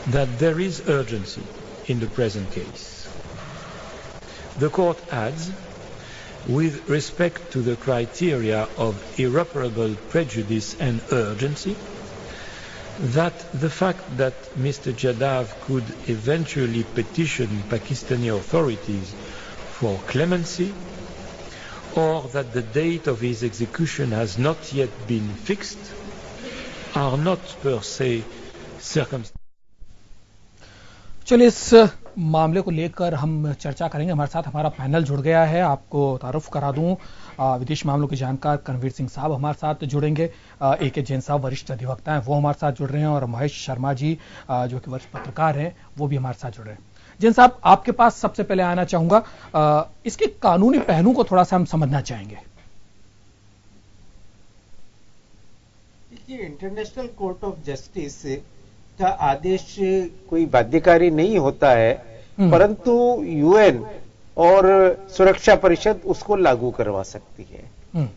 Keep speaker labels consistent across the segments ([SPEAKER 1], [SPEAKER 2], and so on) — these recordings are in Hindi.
[SPEAKER 1] that there is urgency in the present case. The court adds, with respect to the criteria of irreparable prejudice and urgency, that the fact that Mr. Jadhav could eventually petition Pakistani authorities for clemency, or that the date of his execution has not yet been fixed, are not per se circumstances.
[SPEAKER 2] चलिए इस मामले को लेकर हम चर्चा करेंगे। हमारे साथ हमारा पैनल जुड़ गया है। आपको तारुफ करा दूं, विदेश मामलों के जानकार करणवीर सिंह साहब हमारे साथ जुड़ेंगे, AK जैन साहब वरिष्ठ अधिवक्ता हैं वो हमारे साथ जुड़ रहे हैं, और महेश शर्मा जी जो कि वरिष्ठ पत्रकार हैं वो भी हमारे साथ जुड़ रहे हैं। जैन साहब, आपके पास सबसे पहले आना चाहूंगा, इसके कानूनी पहलू को थोड़ा सा हम समझना चाहेंगे।
[SPEAKER 3] देखिए, इंटरनेशनल कोर्ट ऑफ जस्टिस का आदेश कोई बाध्यकारी नहीं होता है, परंतु UN और सुरक्षा परिषद उसको लागू करवा सकती है।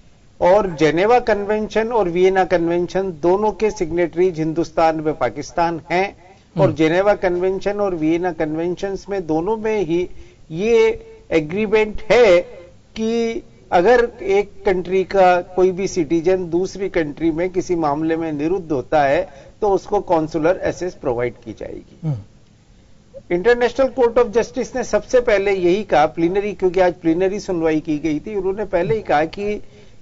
[SPEAKER 3] और जेनेवा कन्वेंशन और वियना कन्वेंशन दोनों के सिग्नेटरीज हिंदुस्तान व पाकिस्तान हैं, और जेनेवा कन्वेंशन और वियना कन्वेंशंस में दोनों में ही ये एग्रीमेंट है कि अगर एक कंट्री का कोई भी सिटीजन दूसरी कंट्री में किसी मामले में निरुद्ध होता है तो उसको कॉन्सुलर एसेस प्रोवाइड की जाएगी। इंटरनेशनल कोर्ट ऑफ जस्टिस ने सबसे पहले यही कहा, प्लीनरी, क्योंकि आज प्लीनरी सुनवाई की गई थी, उन्होंने पहले ही कहा कि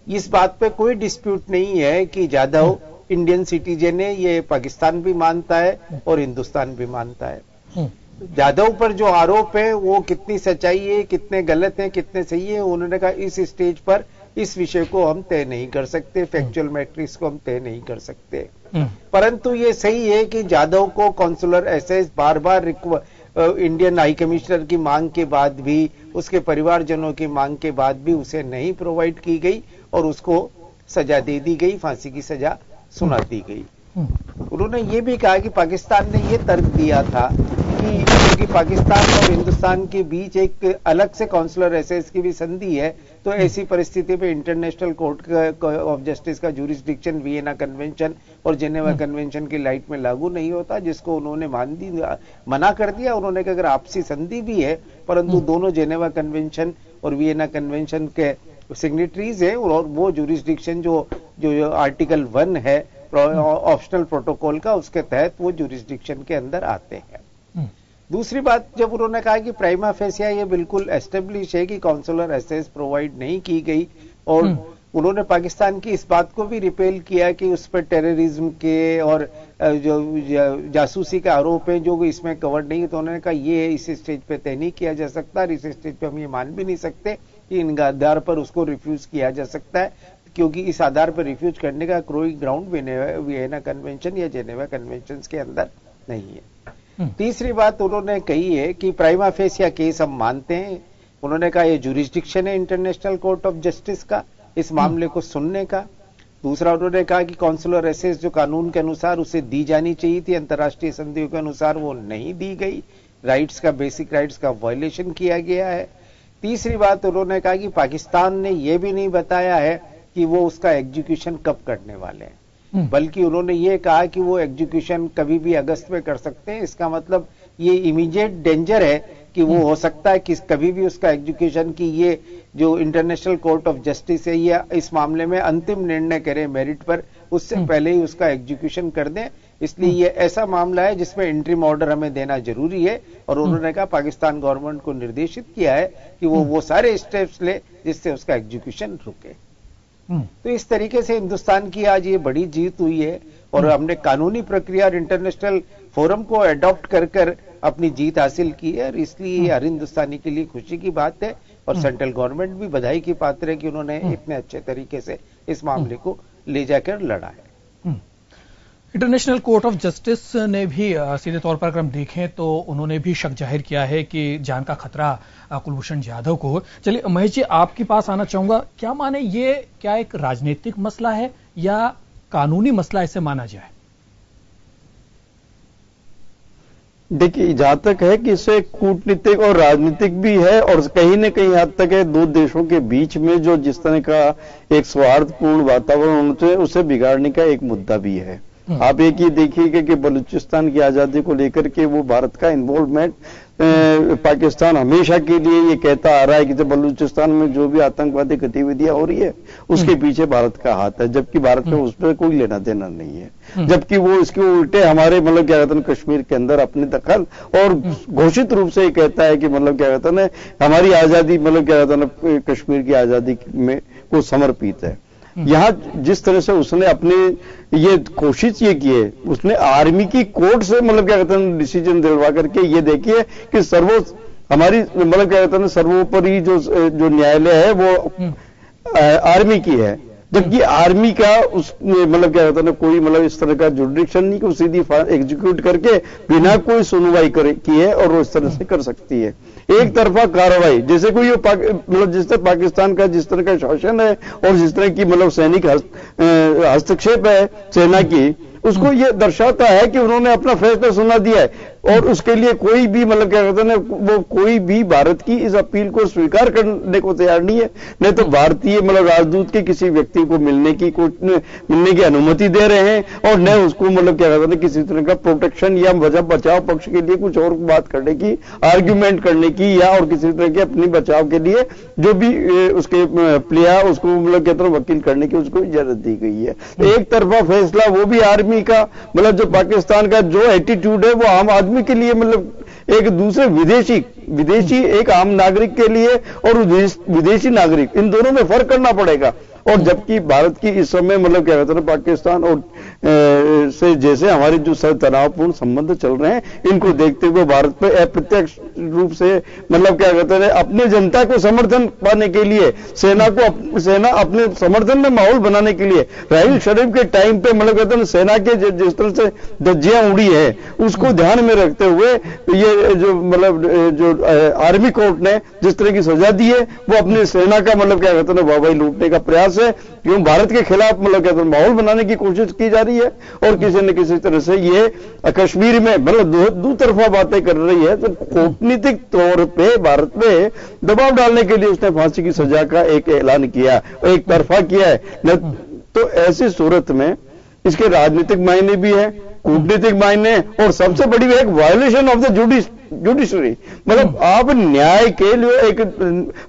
[SPEAKER 3] इस बात पे कोई डिस्प्यूट नहीं है कि जाधव इंडियन सिटीजन है, ये पाकिस्तान भी मानता है और हिंदुस्तान भी मानता है। जाधव पर जो आरोप है वो कितनी सच्चाई है, कितने गलत है, कितने सही है, उन्होंने कहा इस स्टेज पर इस विषय को हम तय नहीं कर सकते, फैक्चुअल मैट्रिक्स को हम तय नहीं कर सकते। परंतु ये सही है कि जाधव को कॉन्सुलर एसेस बार बार इंडियन हाई कमिश्नर की मांग के बाद भी, उसके परिवारजनों की मांग के बाद भी उसे नहीं प्रोवाइड की गई और उसको सजा दे दी गई, फांसी की सजा सुना दी गई। उन्होंने ये भी कहा कि पाकिस्तान ने ये तर्क दिया था कि क्योंकि पाकिस्तान और हिंदुस्तान के बीच एक अलग से कॉन्सुलर एसेस की भी संधि है, तो ऐसी परिस्थिति में इंटरनेशनल कोर्ट ऑफ जस्टिस का ज्यूरिसडिक्शन वियना कन्वेंशन और जेनेवा कन्वेंशन की लाइट में लागू नहीं होता, जिसको उन्होंने मना कर दिया। उन्होंने कहा अगर आपसी संधि भी है, परंतु दोनों जेनेवा कन्वेंशन और वियना कन्वेंशन के सिग्नेटरीज है, और वो ज्यूरिसडिक्शन जो आर्टिकल 1 है ऑप्शनल प्रोटोकॉल का, उसके तहत वो ज्यूरिसडिक्शन के अंदर आते हैं। दूसरी बात, जब उन्होंने कहा कि प्राइमा फेसिया ये बिल्कुल एस्टेब्लिश है कि कॉन्सुलर एसेस प्रोवाइड नहीं की गई, और उन्होंने पाकिस्तान की इस बात को भी रिपेल किया कि उस पर टेररिज्म के और जो जासूसी का आरोप है जो इसमें कवर नहीं है, तो उन्होंने कहा ये इस स्टेज पे तय नहीं किया जा सकता, इस स्टेज पे हम ये मान भी नहीं सकते कि इन आधार पर उसको रिफ्यूज किया जा सकता है, क्योंकि इस आधार पर रिफ्यूज करने का कोई ग्राउंड वियना कन्वेंशन या जेनेवा कन्वेंशन के अंदर नहीं है। तीसरी बात उन्होंने कही है कि प्राइमा फेसिया केस हम मानते हैं। उन्होंने कहा ये ज्यूरिसडिक्शन है इंटरनेशनल कोर्ट ऑफ जस्टिस का इस मामले को सुनने का। दूसरा, उन्होंने कहा कि कॉन्सुलर एसेस जो कानून के अनुसार उसे दी जानी चाहिए थी, अंतर्राष्ट्रीय संधियों के अनुसार वो नहीं दी गई, राइट्स का, बेसिक राइट्स का वायलेशन किया गया है। तीसरी बात, उन्होंने कहा कि पाकिस्तान ने यह भी नहीं बताया है कि वो उसका एग्जीक्यूशन कब करने वाले हैं, बल्कि उन्होंने ये कहा कि वो एग्जीक्यूशन कभी भी अगस्त में कर सकते हैं। इसका मतलब ये इमीडिएट डेंजर है कि वो हो सकता है कि कभी भी उसका एग्जीक्यूशन की ये जो इंटरनेशनल कोर्ट ऑफ जस्टिस है ये इस मामले में अंतिम निर्णय करे मेरिट पर, उससे पहले ही उसका एग्जीक्यूशन कर दें। इसलिए ये ऐसा मामला है जिसमें इंटरिम ऑर्डर हमें देना जरूरी है, और उन्होंने कहा पाकिस्तान गवर्नमेंट को निर्देशित किया है कि वो सारे स्टेप्स ले जिससे उसका एग्जीक्यूशन रुके। तो इस तरीके से हिंदुस्तान की आज ये बड़ी जीत हुई है, और हमने कानूनी प्रक्रिया और इंटरनेशनल फोरम को अडॉप्ट कर अपनी जीत हासिल की है, और इसलिए हर हिंदुस्तानी के लिए खुशी की बात है, और सेंट्रल गवर्नमेंट भी बधाई की पात्र है कि उन्होंने इतने अच्छे तरीके से इस मामले को ले जाकर लड़ा है।
[SPEAKER 2] इंटरनेशनल कोर्ट ऑफ जस्टिस ने भी सीधे तौर पर अगर हम देखें तो उन्होंने भी शक जाहिर किया है कि जान का खतरा कुलभूषण जाधव को। चलिए महेश जी, आपके पास आना चाहूंगा, क्या माने ये क्या एक राजनीतिक मसला है या कानूनी मसला इसे माना जाए?
[SPEAKER 4] देखिए, जहां तक है कि इसे कूटनीतिक और राजनीतिक भी है, और कहीं न कहीं हद तक है दो देशों के बीच में जो जिस तरह का एक सौहार्दपूर्ण वातावरण होना चाहिए उसे बिगाड़ने का एक मुद्दा भी है। आप एक ही देखिएगा कि बलूचिस्तान की आजादी को लेकर के वो भारत का इन्वॉल्वमेंट, पाकिस्तान हमेशा के लिए ये कहता आ रहा है कि बलूचिस्तान में जो भी आतंकवादी गतिविधियां हो रही है उसके पीछे भारत का हाथ है, जबकि भारत का उस पर कोई लेना देना नहीं है। जबकि वो इसके उल्टे हमारे मतलब क्या कहते हैं कश्मीर के अंदर अपनी दखल और घोषित रूप से ये कहता है कि मतलब क्या कहते हैं हमारी आजादी मतलब क्या कहते हैं कश्मीर की आजादी में को समर्पित है। यहाँ जिस तरह से उसने अपने ये कोशिश ये की है, उसने आर्मी की कोर्ट से मतलब क्या कहते हैं डिसीजन दिलवा करके ये देखिए कि हमारी मतलब क्या कहते हैं सर्वोपरि जो न्यायालय है वो आर्मी की है, जबकि आर्मी का उस मतलब क्या कहते हैं कोई मतलब इस तरह का जुडिक्शन नहीं कि वो सीधी एग्जीक्यूट करके बिना कोई सुनवाई की है और वो इस तरह से कर सकती है। एक तरफा कार्रवाई जैसे कोई मतलब जिस तरह पाकिस्तान का जिस तरह का शासन है और जिस तरह की मतलब सैनिक हस्तक्षेप है सेना की, उसको ये दर्शाता है कि उन्होंने अपना फैसला सुना दिया है और उसके लिए कोई भी मतलब क्या कहते हैं वो कोई भी भारत की इस अपील को स्वीकार करने को तैयार नहीं है। नहीं तो भारतीय मतलब राजदूत के किसी व्यक्ति को मिलने की अनुमति दे रहे हैं और न उसको मतलब क्या कहते हैं किसी तरह का प्रोटेक्शन या वजह बचाव पक्ष के लिए कुछ और बात करने की, आर्ग्यूमेंट करने की या और किसी तरह के अपनी बचाव के लिए जो भी उसके प्लेया उसको मतलब कहते हैं वकील करने की उसको इजाजत दी गई है। एक तरफा फैसला वो भी आर्मी का मतलब जो पाकिस्तान का जो एटीट्यूड है वो आम आदमी के लिए मतलब एक दूसरे विदेशी एक आम नागरिक के लिए और विदेशी नागरिक इन दोनों में फर्क करना पड़ेगा। और जबकि भारत की इस समय मतलब क्या कहते हैं पाकिस्तान और से जैसे हमारे जो तनावपूर्ण संबंध चल रहे हैं, इनको देखते हुए भारत पे अप्रत्यक्ष रूप से मतलब क्या कहते हैं अपने जनता को समर्थन पाने के लिए सेना अपने समर्थन में माहौल बनाने के लिए राहील शरीफ के टाइम पे मतलब कहते हैं सेना के जिस तरह से धज्जियां उड़ी है उसको ध्यान में रखते हुए ये जो मतलब जो आर्मी कोर्ट ने जिस तरह की सजा दी है वो अपनी सेना का मतलब क्या कहते हैं वाहवाही लूटने का प्रयास है, क्यों भारत के खिलाफ मतलब कहते हैं माहौल बनाने की कोशिश की जा रही है और किसी न किसी तरह से ये कश्मीर में मतलब दो तरफा बातें कर रही है। तो कूटनीतिक तौर पे भारत में दबाव डालने के लिए उसने फांसी की सजा का एक ऐलान किया, एक तरफा किया है। तो ऐसी सूरत में इसके राजनीतिक मायने भी है, कूटनीतिक मायने और सबसे बड़ी एक वायलेशन ऑफ द जुडिशरी, मतलब आप न्याय के लिए एक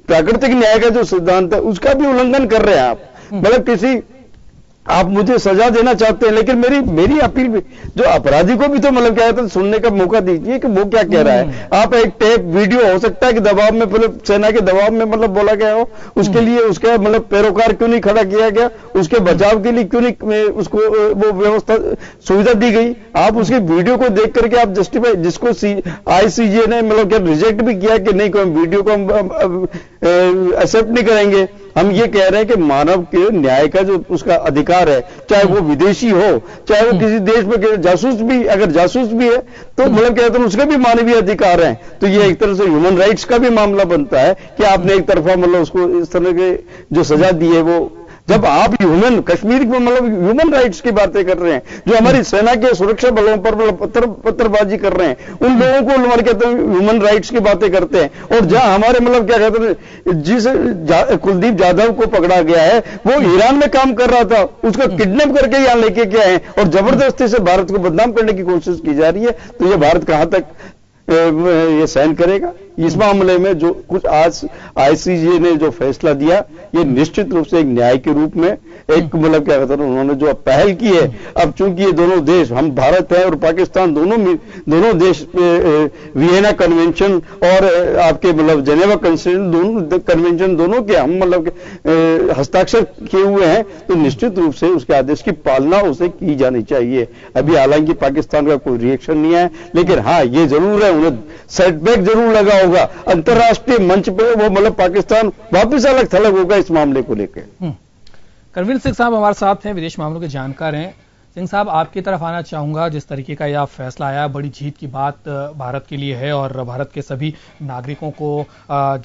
[SPEAKER 4] प्राकृतिक न्याय का जो सिद्धांत है उसका भी उल्लंघन कर रहे हैं आप। मतलब आप मुझे सजा देना चाहते हैं लेकिन मेरी अपील भी जो अपराधी को भी तो मतलब क्या कहते हैं सुनने का मौका दीजिए कि वो क्या कह रहा है। आप एक टेप वीडियो हो सकता है कि दबाव में मतलब सेना के दबाव में मतलब बोला गया हो, उसके लिए उसका मतलब पैरोकार क्यों नहीं खड़ा किया गया, उसके बचाव के लिए क्यों नहीं उसको वो व्यवस्था सुविधा दी गई। आप उसके वीडियो को देख करके आप जस्टिफाई, जिसको ICJ ने मतलब क्या रिजेक्ट भी किया कि नहीं कोई वीडियो को हम एक्सेप्ट नहीं करेंगे। हम ये कह रहे हैं कि मानव के न्याय का जो उसका अधिकार है, चाहे वो विदेशी हो चाहे वो किसी देश में जासूस भी, अगर जासूस भी है तो मतलब कहते हैं उसके भी मानवीय अधिकार हैं। तो ये एक तरह से ह्यूमन राइट्स का भी मामला बनता है कि आपने एक तरफा मतलब उसको इस तरह के जो सजा दी है वो, जब आप कश्मीर में मतलब ह्यूमन राइट्स की बातें कर रहे हैं, जो हमारी सेना के सुरक्षा बलों पर पत्थरबाजी कर रहे हैं उन लोगों को हमारे कहते हैं ह्यूमन राइट्स की बातें करते हैं। और जहां हमारे मतलब क्या कहते हैं जिस कुलदीप जाधव को पकड़ा गया है वो ईरान में काम कर रहा था, उसको किडनैप करके यहां लेके गए हैं और जबरदस्ती से भारत को बदनाम करने की कोशिश की जा रही है। तो ये भारत कहां तक ये सहन करेगा। इस मामले में जो कुछ आज ICJ ने जो फैसला दिया ये निश्चित रूप से एक न्याय के रूप में एक मतलब क्या कहते हैं उन्होंने जो पहल की है। अब चूंकि ये दोनों देश, हम भारत है और पाकिस्तान, दोनों देश वियना कन्वेंशन और आपके मतलब जेनेवा कन्वेंशन दोनों के हम मतलब हस्ताक्षर किए हुए हैं, तो निश्चित रूप से उसके आदेश की पालना उसे की जानी चाहिए। अभी हालांकि पाकिस्तान का कोई रिएक्शन नहीं है, लेकिन हाँ ये जरूर है उन्हें सेटबैक जरूर लगा होगा। अंतर्राष्ट्रीय मंच पे वो मतलब पाकिस्तान वापस अलग थलग होगा इस मामले को लेकर।
[SPEAKER 2] करवीर सिंह साहब हमारे साथ हैं, विदेश मामलों के जानकार हैं। सिंह साहब, आपकी तरफ आना चाहूंगा। जिस तरीके का यह फैसला आया, बड़ी जीत की बात भारत के लिए है और भारत के सभी नागरिकों को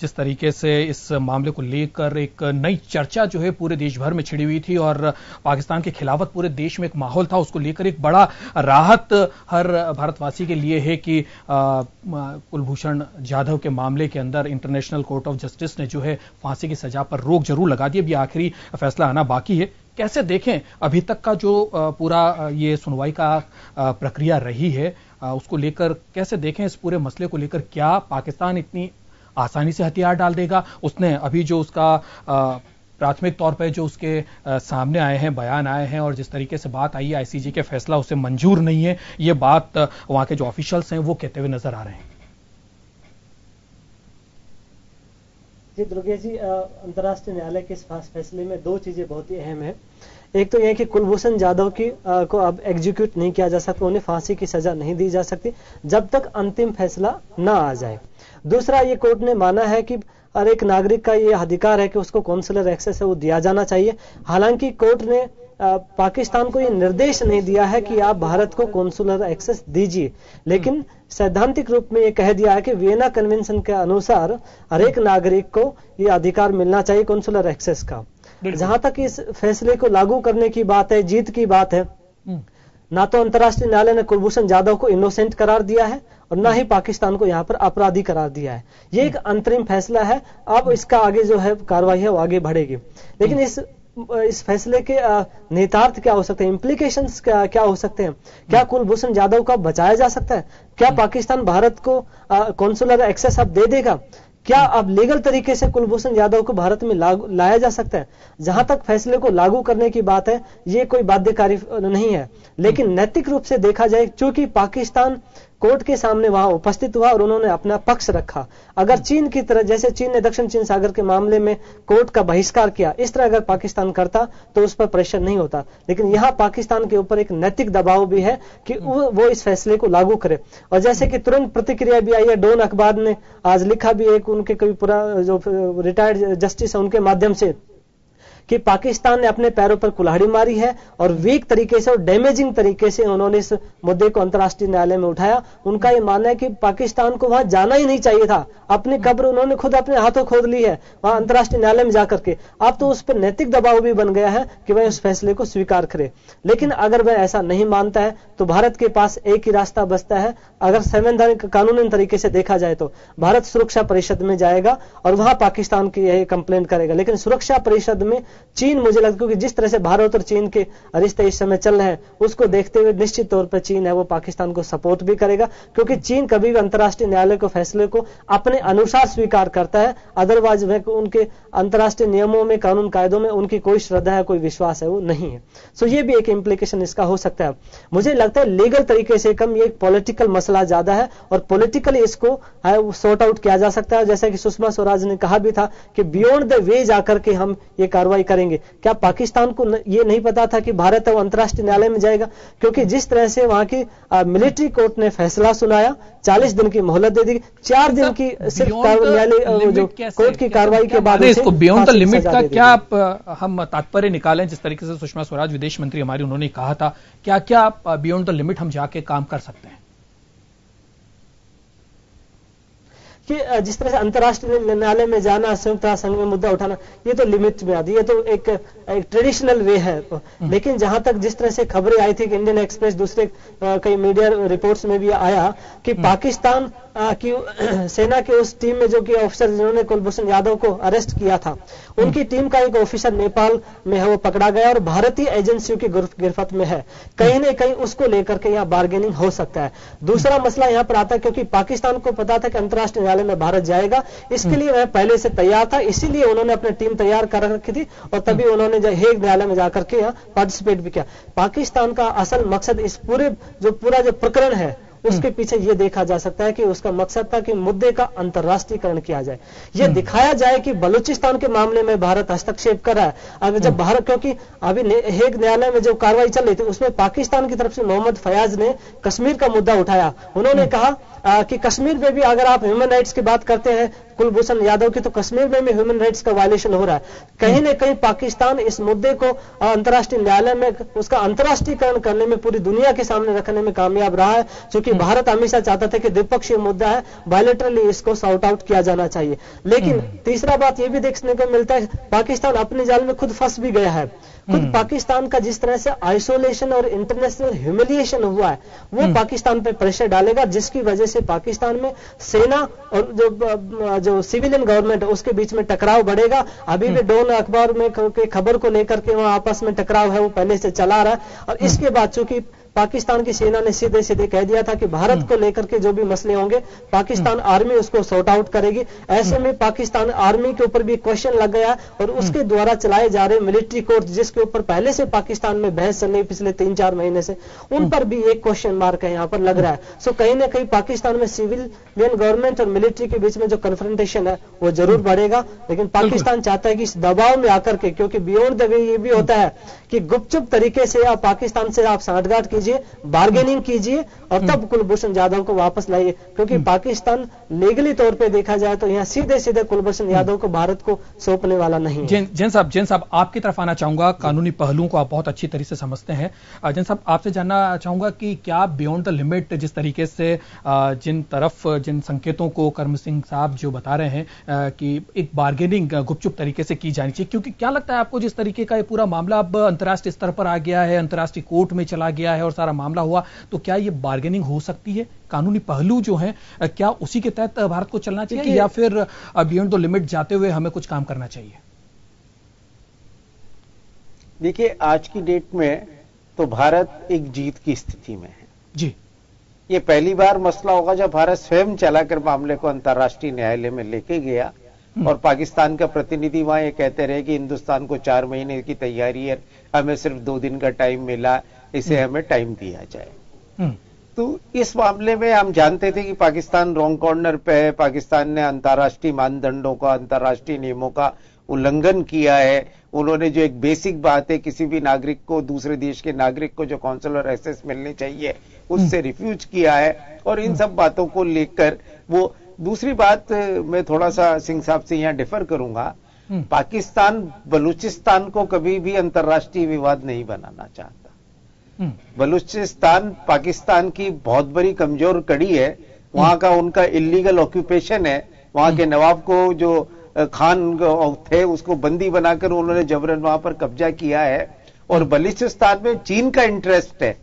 [SPEAKER 2] जिस तरीके से इस मामले को लेकर एक नई चर्चा जो है पूरे देश भर में छिड़ी हुई थी और पाकिस्तान के खिलाफत पूरे देश में एक माहौल था, उसको लेकर एक बड़ा राहत हर भारतवासी के लिए है कि कुलभूषण जाधव के मामले के अंदर इंटरनेशनल कोर्ट ऑफ जस्टिस ने जो है फांसी की सजा पर रोक जरूर लगा दी। अब ये आखिरी फैसला आना बाकी है। कैसे देखें अभी तक का जो पूरा ये सुनवाई का प्रक्रिया रही है, उसको लेकर कैसे देखें इस पूरे मसले को लेकर? क्या पाकिस्तान इतनी आसानी से हथियार डाल देगा? उसने अभी जो उसका प्राथमिक तौर पर जो उसके सामने आए हैं, बयान आए हैं और जिस तरीके से बात आई है आईसीजे के फैसला उसे मंजूर नहीं है, ये बात वहां के जो ऑफिशियल्स हैं वो कहते हुए नजर आ रहे हैं।
[SPEAKER 5] जी दुर्गेश जी, अंतर्राष्ट्रीय न्यायालय के इस फैसले में दो चीजें बहुत ही अहम है। एक तो यह कि कुलभूषण जाधव को अब एग्जीक्यूट नहीं किया जा सकता, उन्हें फांसी की सजा नहीं दी जा सकती जब तक अंतिम फैसला ना आ जाए। दूसरा, ये कोर्ट ने माना है कि हर एक नागरिक का ये अधिकार है कि उसको कॉन्सुलर एक्सेस है वो दिया जाना चाहिए। हालांकि कोर्ट ने पाकिस्तान को ये निर्देश नहीं दिया है कि आप भारत को कॉन्सुलर एक्सेस दीजिए, लेकिन सैद्धांतिक रूप में ये कह दिया है कि वियना कन्वेंशन के अनुसार हर एक नागरिक को ये अधिकार मिलना चाहिए कॉन्सुलर एक्सेस का। जहां तक इस फैसले को लागू करने की बात है, जीत की बात है, ना तो अंतर्राष्ट्रीय न्यायालय ने कुलभूषण जाधव को इनोसेंट करार दिया है और ना ही पाकिस्तान को यहां पर अपराधी करार दिया है। ये एक अंतरिम फैसला है, अब इसका आगे जो है कार्रवाई है वो आगे बढ़ेगी। लेकिन इस फैसले के निहितार्थ क्या हो सकते हैं, इंप्लीकेशंस क्या हो सकते हैं? क्या कुलभूषण जाधव को बचाया जा सकता है? क्या पाकिस्तान भारत को कॉन्सुलर एक्सेस अब दे देगा? क्या अब लीगल तरीके से कुलभूषण जाधव को भारत में लाया जा सकता है? जहां तक फैसले को लागू करने की बात है, ये कोई बाध्यकारी नहीं है, लेकिन नैतिक रूप से देखा जाए, चूंकि पाकिस्तान कोर्ट के सामने वहां उपस्थित हुआ और उन्होंने अपना पक्ष रखा। अगर चीन की तरह, जैसे चीन ने दक्षिण चीन सागर के मामले में कोर्ट का बहिष्कार किया, इस तरह अगर पाकिस्तान करता तो उस पर प्रेशर नहीं होता। लेकिन यहां पाकिस्तान के ऊपर एक नैतिक दबाव भी है कि वो इस फैसले को लागू करे। और जैसे कि तुरंत प्रतिक्रिया भी आई है, डॉन अखबार ने आज लिखा भी एक उनके कोई पूरा जो रिटायर्ड जस्टिस है उनके माध्यम से कि पाकिस्तान ने अपने पैरों पर कुल्हाड़ी मारी है और वीक तरीके से और डैमेजिंग तरीके से उन्होंने इस मुद्दे को अंतर्राष्ट्रीय न्यायालय में उठाया। उनका यह मानना है कि पाकिस्तान को वहां जाना ही नहीं चाहिए था, अपनी कब्र उन्होंने खुद अपने हाथों खोद ली है वहां अंतर्राष्ट्रीय न्यायालय में जाकर के। अब तो उस पर नैतिक दबाव भी बन गया है कि वह उस फैसले को स्वीकार करे। लेकिन अगर वह ऐसा नहीं मानता है तो भारत के पास एक ही रास्ता बचता है। अगर संवैधानिक कानूनी तरीके से देखा जाए तो भारत सुरक्षा परिषद में जाएगा और वहां पाकिस्तान की यह कंप्लेंट करेगा। लेकिन सुरक्षा परिषद में चीन, मुझे लगता है क्योंकि जिस तरह से भारत और चीन के रिश्ते इस समय चल रहे हैं, उसको देखते हुए निश्चित तौर पर चीन है वो पाकिस्तान को सपोर्ट भी करेगा, क्योंकि चीन कभी भी अंतर्राष्ट्रीय न्यायालय के फैसले को अपने अनुसार स्वीकार करता है। अदरवाइज वह उनके अंतर्राष्ट्रीय नियमों में, कानून कायदों में उनकी कोई श्रद्धा है, कोई विश्वास है वो नहीं है। सो ये भी एक इंप्लीकेशन इसका हो सकता है। मुझे लगता है लीगल तरीके से कम ये एक पॉलिटिकल मसला ज्यादा है और पॉलिटिकली इसको सॉर्ट आउट किया जा सकता है। जैसा कि सुषमा स्वराज ने कहा भी था कि बियॉन्ड द वे जाकर के हम ये कार्रवाई करेंगे। क्या पाकिस्तान को ये नहीं पता था कि भारत वो अंतर्राष्ट्रीय न्यायालय में जाएगा? क्योंकि जिस तरह से वहां की मिलिट्री कोर्ट ने फैसला सुनाया, 40 दिन की मोहलत दे दी, 4 दिन की सिर्फ न्यायालय जो कोर्ट की कार्रवाई के बाद
[SPEAKER 2] इसको बियॉन्ड द लिमिट का क्या हम तात्पर्य निकालें? जिस तरीके से सुषमा स्वराज विदेश मंत्री हमारी, उन्होंने कहा था, क्या क्या बियॉन्ड द लिमिट हम जाके काम कर सकते हैं?
[SPEAKER 5] कि जिस तरह से अंतर्राष्ट्रीय न्यायालय में जाना, संयुक्त राष्ट्र संघ में मुद्दा उठाना, ये तो लिमिट में आती है, ये तो एक ट्रेडिशनल वे है। लेकिन जहां तक जिस तरह से खबरें आई थी कि इंडियन एक्सप्रेस, दूसरे कई मीडिया रिपोर्ट्स में भी आया कि पाकिस्तान की सेना के उस टीम में जो कि ऑफिसर जिन्होंने कुलभूषण यादव को अरेस्ट किया था, उनकी टीम का एक ऑफिसर नेपाल में है वो पकड़ा गया और भारतीय एजेंसियों की गिरफ्त में है। कहीं न कहीं उसको लेकर के यहाँ बार्गेनिंग हो सकता है। दूसरा मसला यहाँ पर आता है क्योंकि पाकिस्तान को पता था कि अंतर्राष्ट्रीय न्यायालय में भारत जाएगा, इसके लिए वह पहले से तैयार था, इसीलिए उन्होंने अपनी टीम तैयार कर रखी थी और तभी उन्होंने हेग न्यायालय में जाकर के यहाँ पार्टिसिपेट भी किया। पाकिस्तान का असल मकसद इस पूरा जो प्रकरण है उसके पीछे यह देखा जा सकता है कि उसका मकसद था कि मुद्दे का अंतर्राष्ट्रीयकरण किया जाए, यह दिखाया जाए कि बलूचिस्तान के मामले में भारत हस्तक्षेप कर रहा है। अगर जब भारत, क्योंकि अभी हेग न्यायालय में जो कार्रवाई चल रही थी उसमें पाकिस्तान की तरफ से मोहम्मद फयाज ने कश्मीर का मुद्दा उठाया। उन्होंने कहा कि कश्मीर में भी अगर आप ह्यूमन राइट्स की बात करते हैं कुलभूषण यादव की, तो कश्मीर में भी ह्यूमन राइट्स का वायलेशन हो रहा है। कहीं न कहीं पाकिस्तान इस मुद्दे को अंतर्राष्ट्रीय न्यायालय में उसका अंतर्राष्ट्रीयकरण करने में, पूरी दुनिया के सामने रखने में कामयाब रहा है, क्योंकि भारत हमेशा चाहता था कि द्विपक्षीय मुद्दा है, बायलैटरली इसको सॉर्ट आउट किया जाना चाहिए। लेकिन तीसरा बात यह भी देखने को मिलता है पाकिस्तान अपने जाल में खुद फंस भी गया है। खुद पाकिस्तान का जिस तरह से आइसोलेशन और इंटरनेशनल ह्यूमिलिएशन हुआ है, वो पाकिस्तान पे प्रेशर डालेगा, जिसकी वजह से पाकिस्तान में सेना और जो सिविलियन गवर्नमेंट है उसके बीच में टकराव बढ़ेगा। अभी भी डॉन अखबार में खबर को लेकर के वहां आपस में टकराव है वो पहले से चला रहा है। और इसके बाद चूंकि पाकिस्तान की सेना ने सीधे सीधे कह दिया था कि भारत को लेकर के जो भी मसले होंगे पाकिस्तान आर्मी उसको सॉर्ट आउट करेगी। ऐसे में पाकिस्तान आर्मी के ऊपर भी क्वेश्चन लग गया और उसके द्वारा चलाए जा रहे मिलिट्री कोर्ट, जिसके ऊपर पहले से पाकिस्तान में बहस चल रही पिछले 3-4 महीने से, उन पर भी एक क्वेश्चन मार्क है यहां पर लग रहा है। सो कहीं ना कहीं पाकिस्तान में सिविलियन गवर्नमेंट और मिलिट्री के बीच में जो कन्फ्रंटेशन है वो जरूर बढ़ेगा, लेकिन पाकिस्तान चाहता है कि इस दबाव में आकर के, क्योंकि बियॉन्ड द वे ये भी होता है कि गुपचुप तरीके से आप पाकिस्तान से आप सांठगांठ कीजिए, बार्गेनिंग कीजिए और तब कुलभूषण जाधव को वापस लाइए, क्योंकि पाकिस्तान लीगली तौर पे देखा जाए तो यहां सीधे सीधे कुलभूषण यादव को भारत को सौंपने वाला नहीं है।
[SPEAKER 2] जैन साहब आपकी तरफ आना चाहूंगा, कानूनी पहलुओं को आप बहुत अच्छी तरह से समझते हैं। जैन साहब आपसे जानना चाहूंगा कि क्या बियॉन्ड द लिमिट जिस तरीके से जिन संकेतों को कर्म सिंह साहब जो बता रहे हैं कि एक बार्गेनिंग गुपचुप तरीके से की जानी चाहिए, क्योंकि क्या लगता है आपको जिस तरीके का ये पूरा मामला अब अंतर्राष्ट्रीय स्तर पर आ गया है, अंतर्राष्ट्रीय कोर्ट में चला गया है और सारा मामला हुआ, तो क्या ये बार्गेनिंग हो सकती है? कानूनी पहलू जो हैं क्या उसी के तहत भारत को चलना चाहिए या फिर बियॉन्ड द लिमिट जाते हुए हमें कुछ काम करना चाहिए?
[SPEAKER 3] देखिए, आज की डेट में तो भारत एक जीत की स्थिति में है
[SPEAKER 2] जी।
[SPEAKER 3] ये पहली बार मसला होगा जब भारत स्वयं चलाकर मामले को अंतर्राष्ट्रीय न्यायालय में लेके गया और पाकिस्तान का प्रतिनिधि वहां ये कहते रहे कि हिंदुस्तान को 4 महीने की तैयारी है, हमें सिर्फ 2 दिन का टाइम मिला, इसे हमें टाइम दिया जाए। तो इस मामले में हम जानते थे कि पाकिस्तान रॉन्ग कॉर्नर पे है, पाकिस्तान ने अंतर्राष्ट्रीय मानदंडों का, अंतर्राष्ट्रीय नियमों का उल्लंघन किया है। उन्होंने जो एक बेसिक बात है, किसी भी नागरिक को, दूसरे देश के नागरिक को जो कॉन्सुलर एक्सेस मिलनी चाहिए, उससे रिफ्यूज किया है। और इन सब बातों को लेकर वो दूसरी बात मैं थोड़ा सा सिंह साहब से यहां डिफर करूंगा, पाकिस्तान बलूचिस्तान को कभी भी अंतर्राष्ट्रीय विवाद नहीं बनाना चाहता। बलूचिस्तान पाकिस्तान की बहुत बड़ी कमजोर कड़ी है, वहां का उनका इलीगल ऑक्यूपेशन है, वहां के नवाब को जो खान थे उसको बंदी बनाकर उन्होंने जबरन वहां पर कब्जा किया है। और बलूचिस्तान में चीन का इंटरेस्ट है,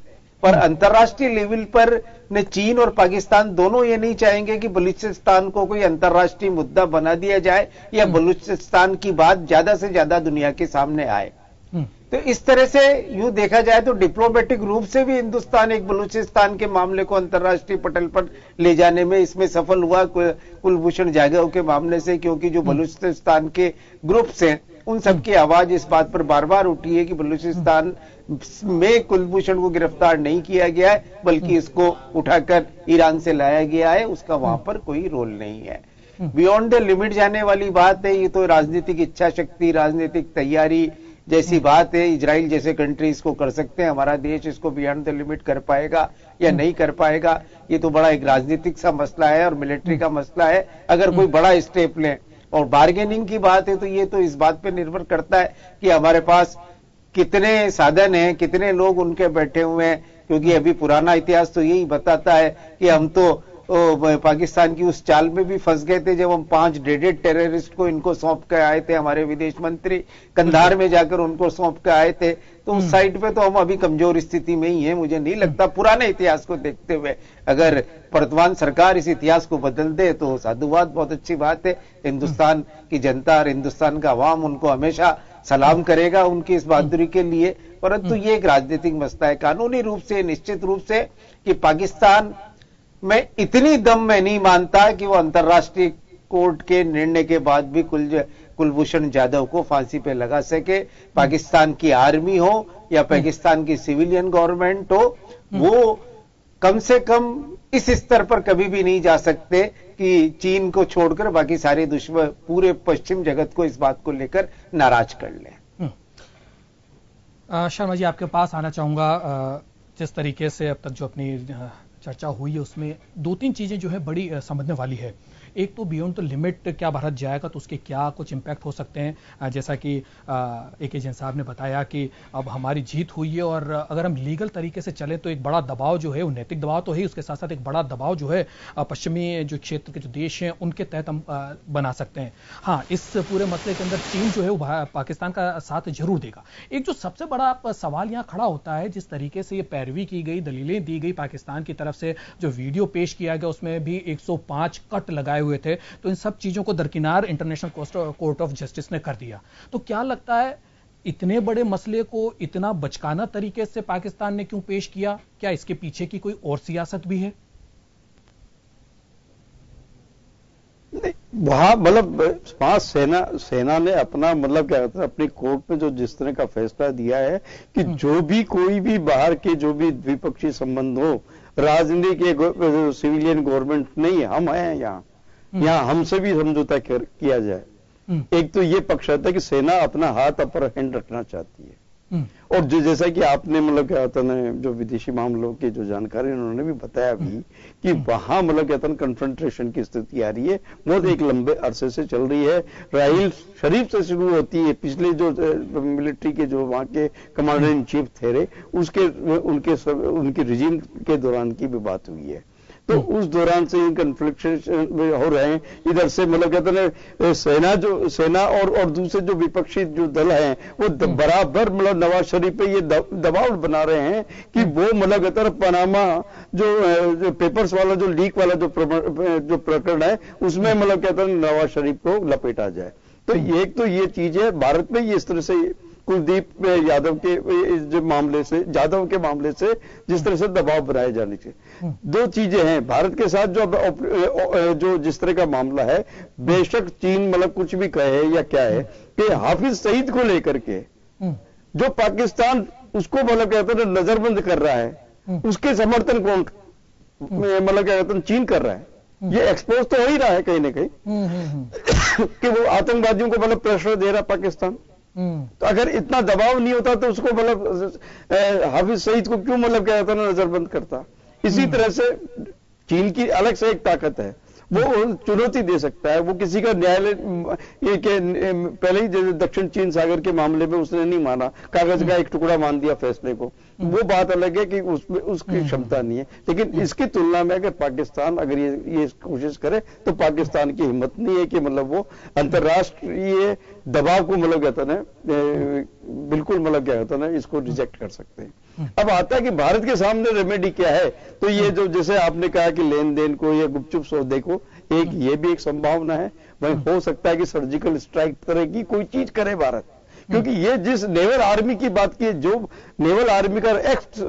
[SPEAKER 3] पर अंतर्राष्ट्रीय लेवल पर ने चीन और पाकिस्तान दोनों ये नहीं चाहेंगे कि बलूचिस्तान को कोई अंतर्राष्ट्रीय मुद्दा बना दिया जाए या बलूचिस्तान की बात ज्यादा से ज्यादा दुनिया के सामने आए। तो इस तरह से यूं देखा जाए तो डिप्लोमेटिक रूप से भी हिंदुस्तान एक बलूचिस्तान के मामले को अंतर्राष्ट्रीय पटल पर ले जाने में इसमें सफल हुआ कुलभूषण जाधव के मामले से, क्योंकि जो बलूचिस्तान के ग्रुप्स हैं उन सबकी आवाज इस बात पर बार बार उठी है कि बलूचिस्तान में कुलभूषण को गिरफ्तार नहीं किया गया है, बल्कि इसको उठाकर ईरान से लाया गया है, उसका वहां पर कोई रोल नहीं है। बियॉन्ड द लिमिट जाने वाली बात है, ये तो राजनीतिक इच्छा शक्ति, राजनीतिक तैयारी जैसी बात है। इजराइल जैसे कंट्री इसको कर सकते हैं, हमारा देश इसको बियॉन्ड द लिमिट कर पाएगा या नहीं कर पाएगा, ये तो बड़ा एक राजनीतिक सा मसला है और मिलिट्री का मसला है। अगर कोई बड़ा स्टेप लें और बार्गेनिंग की बात है तो ये तो इस बात पर निर्भर करता है कि हमारे पास कितने साधन हैं, कितने लोग उनके बैठे हुए हैं, क्योंकि अभी पुराना इतिहास तो यही बताता है कि हम तो पाकिस्तान की उस चाल में भी फंस गए थे जब हम 5 डेडेड टेररिस्ट को इनको सौंप कर आए थे, हमारे विदेश मंत्री कंधार में जाकर उनको सौंप कर आए थे। तो उस साइड पे तो हम अभी कमजोर स्थिति में ही हैं। मुझे नहीं लगता, पुराने इतिहास को देखते हुए अगर वर्तमान सरकार इस इतिहास को बदल दे तो साधुवाद, बहुत अच्छी बात है। हिंदुस्तान की जनता और हिंदुस्तान का अवाम उनको हमेशा सलाम करेगा उनकी इस बहादुरी के लिए। परंतु ये एक राजनीतिक मसला है। कानूनी रूप से निश्चित रूप से कि पाकिस्तान मैं इतनी दम में नहीं मानता कि वो अंतर्राष्ट्रीय कोर्ट के निर्णय के बाद भी कुलभूषण जाधव को फांसी पे लगा सके। पाकिस्तान की आर्मी हो या पाकिस्तान की सिविलियन गवर्नमेंट हो, वो कम से कम इस स्तर पर कभी भी नहीं जा सकते कि चीन को छोड़कर बाकी सारे दुश्मन पूरे पश्चिम जगत को इस बात को लेकर नाराज कर लें।
[SPEAKER 2] शर्मा जी, आपके पास आना चाहूंगा। जिस तरीके से अब तक जो अपनी चर्चा हुई है उसमें 2-3 चीजें जो है बड़ी समझने वाली है। एक तो बियॉन्ड द लिमिट क्या भारत जाएगा तो उसके क्या कुछ इंपैक्ट हो सकते हैं, जैसा कि AK जैन साहब ने बताया कि अब हमारी जीत हुई है और अगर हम लीगल तरीके से चले तो एक बड़ा दबाव जो है वो नैतिक दबाव तो है, उसके साथ साथ एक बड़ा दबाव जो है पश्चिमी जो क्षेत्र के जो देश हैं उनके तहत हम बना सकते हैं। हाँ, इस पूरे मसले के अंदर चीन जो है वो पाकिस्तान का साथ जरूर देगा। एक जो सबसे बड़ा सवाल यहां खड़ा होता है, जिस तरीके से ये पैरवी की गई, दलीलें दी गई पाकिस्तान की तरफ से, जो वीडियो पेश किया गया उसमें भी 105 कट लगाए हुए थे, तो इन सब चीजों को दरकिनार इंटरनेशनल कोर्ट ऑफ जस्टिस ने कर दिया। तो क्या लगता है इतने बड़े मसले को इतना बचकाना तरीके से पाकिस्तान ने क्यों पेश किया? क्या इसके पीछे की कोई और सियासत भी है?
[SPEAKER 4] वहां मतलब वहां सेना ने अपना मतलब क्या कहते हैं अपनी कोर्ट में जो जिस तरह का फैसला दिया है कि जो भी कोई भी बाहर के जो भी द्विपक्षीय संबंध हो, राजनीति के सिविलियन गवर्नमेंट नहीं, हम हैं यहाँ हमसे भी समझौता किया जाए। एक तो ये पक्ष रहता है कि सेना अपना हाथ अपर हैंड रखना चाहती है, और जैसा कि आपने मतलब क्या होता है जो विदेशी मामलों की जो जानकारी उन्होंने भी बताया भी कि वहां मतलब क्या होता है कन्फ्रंट्रेशन की स्थिति आ रही है, बहुत एक लंबे अरसे से चल रही है। राहील शरीफ से शुरू होती है, पिछले जो मिलिट्री के जो वहां के कमांडर इन चीफ थे उनके रिजीम के दौरान की भी बात हुई है। तो उस दौरान से कन्फ्लिक्ट हो रहे हैं। इधर से मतलब कहते हैं सेना और दूसरे जो विपक्षी जो दल हैं वो बराबर मतलब नवाज शरीफ पे ये दबाव बना रहे हैं कि वो मतलब कहते हैं पनामा जो पेपर्स वाला जो लीक वाला जो प्रकरण है उसमें मतलब कहते हैं नवाज शरीफ को लपेटा जाए। तो एक तो ये चीज है, भारत में ये इस तरह से कुलदीप यादव के मामले से जिस तरह से दबाव बनाए जाने से दो चीजें हैं। भारत के साथ जो जिस तरह का मामला है, बेशक चीन मतलब कुछ भी कहे या क्या है कि हाफिज सईद को लेकर के जो पाकिस्तान उसको मतलब कहते हैं नजरबंद कर रहा है, उसके समर्थन कौन मतलब क्या कहते हैं चीन कर रहा है। ये एक्सपोज तो हो ही रहा है कहीं ना कहीं कि वो आतंकवादियों को मतलब प्रेशर दे रहा पाकिस्तान। तो अगर इतना दबाव नहीं होता तो उसको मतलब हाफिज सईद को क्यों मतलब क्या कहता है नजरबंद करता। इसी तरह से चीन की अलग से एक ताकत है, वो चुनौती दे सकता है। वो किसी का न्यायालय ये कि पहले ही जैसे दक्षिण चीन सागर के मामले में उसने नहीं माना, कागज का एक टुकड़ा मान दिया फैसले को, वो बात अलग है कि उसमें उसकी क्षमता नहीं है। लेकिन इसकी तुलना में अगर पाकिस्तान अगर ये कोशिश करे तो पाकिस्तान की हिम्मत नहीं है कि मतलब वो अंतर्राष्ट्रीय दबाव को मतलब कहता है बिल्कुल मतलब क्या कहता है इसको रिजेक्ट कर सकते हैं। अब आता है कि भारत के सामने रेमेडी क्या है, तो ये जो जैसे आपने कहा कि लेन देन को या गुपचुप सौदे को, एक ये भी एक संभावना है। वहीं हो सकता है कि सर्जिकल स्ट्राइक तरह की कोई चीज करे भारत, क्योंकि ये जिस नेवल आर्मी की बात की, जो नेवल आर्मी का एक्स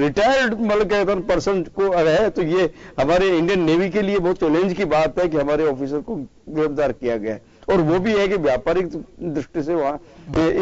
[SPEAKER 4] रिटायर्ड मतलब कहते हैं पर्सन को है, तो ये हमारे इंडियन नेवी के लिए बहुत चैलेंज की बात है कि हमारे ऑफिसर को गिरफ्तार किया गया है। और वो भी है कि व्यापारिक दृष्टि से वहां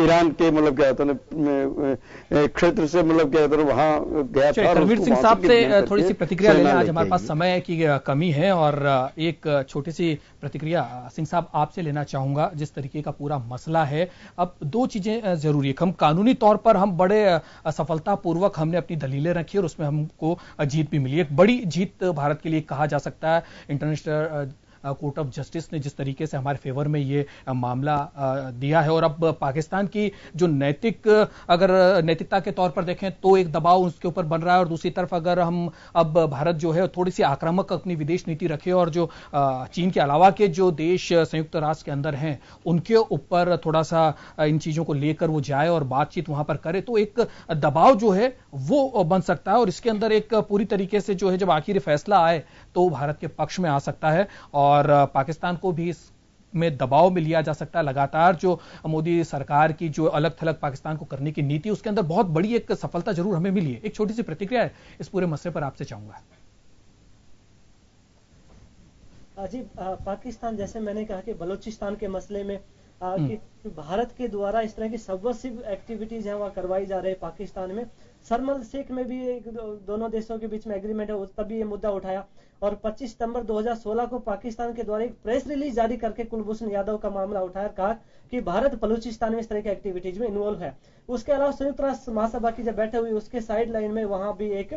[SPEAKER 4] ईरान के मतलब क्या होता है क्षेत्र से मतलब क्या होता है वहां गया था।
[SPEAKER 2] रणवीर सिंह साहब से थोड़ी सी प्रतिक्रिया लेना, आज हमारे पास समय की कमी है, और एक छोटी सी प्रतिक्रिया सिंह साहब आपसे लेना चाहूंगा। जिस तरीके का पूरा मसला है, अब दो चीजें जरूरी है। हम कानूनी तौर पर हम बड़े सफलतापूर्वक हमने अपनी दलीलें रखी और उसमें हमको जीत भी मिली। एक बड़ी जीत भारत के लिए कहा जा सकता है। इंटरनेशनल कोर्ट ऑफ जस्टिस ने जिस तरीके से हमारे फेवर में ये मामला दिया है, और अब पाकिस्तान की जो अगर नैतिकता के तौर पर देखें तो एक दबाव उसके ऊपर बन रहा है, और दूसरी तरफ अगर हम अब भारत जो है थोड़ी सी आक्रामक अपनी विदेश नीति रखे और जो चीन के अलावा के जो देश संयुक्त राष्ट्र के अंदर हैं उनके ऊपर थोड़ा सा इन चीजों को लेकर वो जाए और बातचीत वहां पर करे, तो एक दबाव जो है वो बन सकता है। और इसके अंदर एक पूरी तरीके से जो है जब आखिरी फैसला आए तो भारत के पक्ष में आ सकता है, और पाकिस्तान को भी में दबाव में लिया जा सकता है। लगातार जो मोदी सरकार की जो अलग थलग पाकिस्तान को करने की नीति, उसके अंदर बहुत बड़ी एक सफलता जरूर हमें मिली है। एक छोटी सी प्रतिक्रिया है इस पूरे मसले पर आपसे चाहूंगा।
[SPEAKER 5] जी, पाकिस्तान, जैसे मैंने कहा कि बलूचिस्तान के मसले में कि भारत के द्वारा इस तरह की सबवर्सिव एक्टिविटीज है वहां करवाई जा रही है पाकिस्तान में। शर्म शेख में भी दोनों देशों के बीच में एग्रीमेंट है, तभी ये मुद्दा उठाया। और 25 सितंबर 2016 को पाकिस्तान के द्वारा एक प्रेस रिलीज जारी करके कुलभूषण यादव का मामला उठाया, कहा कि भारत बलूचिस्तान में इस तरह की एक्टिविटीज में इन्वॉल्व है। उसके अलावा संयुक्त राष्ट्र महासभा की जब बैठक हुई उसके साइड लाइन में वहां भी एक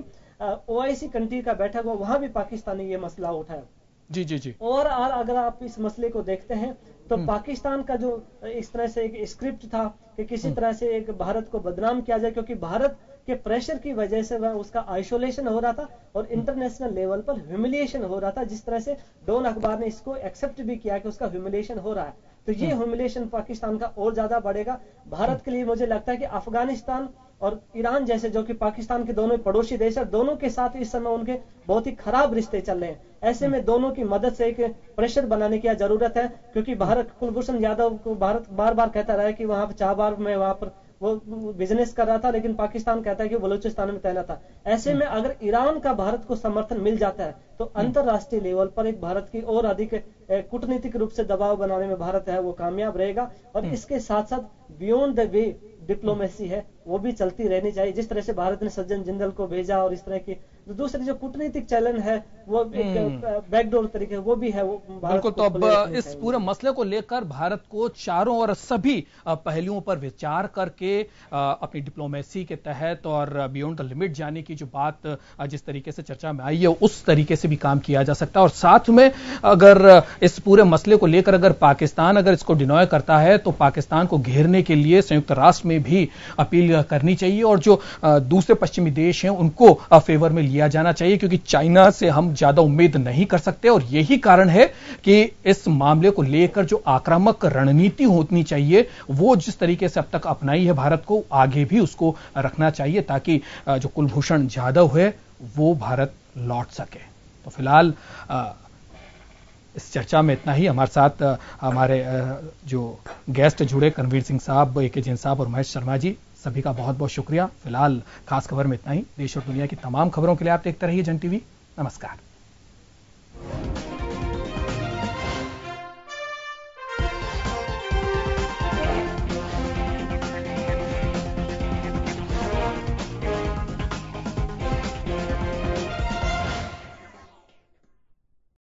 [SPEAKER 5] OIC कंट्री का बैठक हुआ, वहां भी पाकिस्तान ने यह मसला उठाया।
[SPEAKER 2] जी जी जी।
[SPEAKER 5] और अगर आप इस मसले को देखते हैं तो पाकिस्तान का जो इस तरह से एक स्क्रिप्ट था कि किसी तरह से एक भारत को बदनाम किया जाए, क्योंकि भारत के प्रेशर की वजह से वह उसका आइसोलेशन हो रहा था और इंटरनेशनल लेवल पर ह्यूमिलिएशन हो रहा था, जिस तरह से डॉन अखबार ने इसको एक्सेप्ट भी किया कि उसका ह्यूमिलिएशन हो रहा है। तो ये ह्यूमिलिएशन पाकिस्तान का और ज्यादा बढ़ेगा। भारत के लिए मुझे लगता है कि अफगानिस्तान और ईरान जैसे जो कि पाकिस्तान के दोनों पड़ोसी देश है, दोनों के साथ इस समय उनके बहुत ही खराब रिश्ते चल रहे हैं। ऐसे में दोनों की मदद से एक प्रेशर बनाने की जरूरत है, क्योंकि भारत कुलभूषण यादव को भारत बार बार कहता रहा है कि वहां पर चाबार में वहां पर वो बिजनेस कर रहा था, लेकिन पाकिस्तान कहता है कि बलूचिस्तान में तैनात था। ऐसे में अगर ईरान का भारत को समर्थन मिल जाता है तो अंतरराष्ट्रीय लेवल पर एक भारत की और अधिक कूटनीतिक रूप से दबाव बनाने में भारत है वो कामयाब रहेगा। और इसके साथ साथ बियॉन्ड द वे डिप्लोमेसी है वो भी चलती रहनी चाहिए। जिस तरह से भारत ने सज्जन जिंदल को भेजा और इस तरह की दूसरी जो कूटनीतिक चलन है वो एक बैकडोर तरीके वो भी है, वो
[SPEAKER 2] बिल्कुल। तो अब इस पूरे मसले को लेकर भारत को चारों और सभी पहलुओं पर विचार करके अपनी डिप्लोमेसी के तहत और बियॉन्ड द लिमिट जाने की जो बात जिस तरीके से चर्चा में आई है उस तरीके से भी काम किया जा सकता है। और साथ में अगर इस पूरे मसले को लेकर अगर पाकिस्तान अगर इसको डिनॉय करता है तो पाकिस्तान को घेरने के लिए संयुक्त राष्ट्र में भी अपील करनी चाहिए और जो दूसरे पश्चिमी देश हैं उनको फेवर में लिया जाना चाहिए, क्योंकि चाइना से हम ज्यादा उम्मीद नहीं कर सकते। और यही कारण है कि इस मामले को लेकर जो आक्रामक रणनीति होनी चाहिए वो जिस तरीके से अब तक अपनाई है भारत को आगे भी उसको रखना चाहिए, ताकि जो कुलभूषण जाधव है वो भारत लौट सके। तो फिलहाल इस चर्चा में इतना ही। हमारे साथ हमारे जो गेस्ट जुड़े करणवीर सिंह साहब, ए.के. जैन साहब और महेश शर्मा जी, सभी का बहुत बहुत शुक्रिया। फिलहाल खास खबर में इतना ही। देश और दुनिया की तमाम खबरों के लिए आप देखते रहिए जन टीवी। नमस्कार।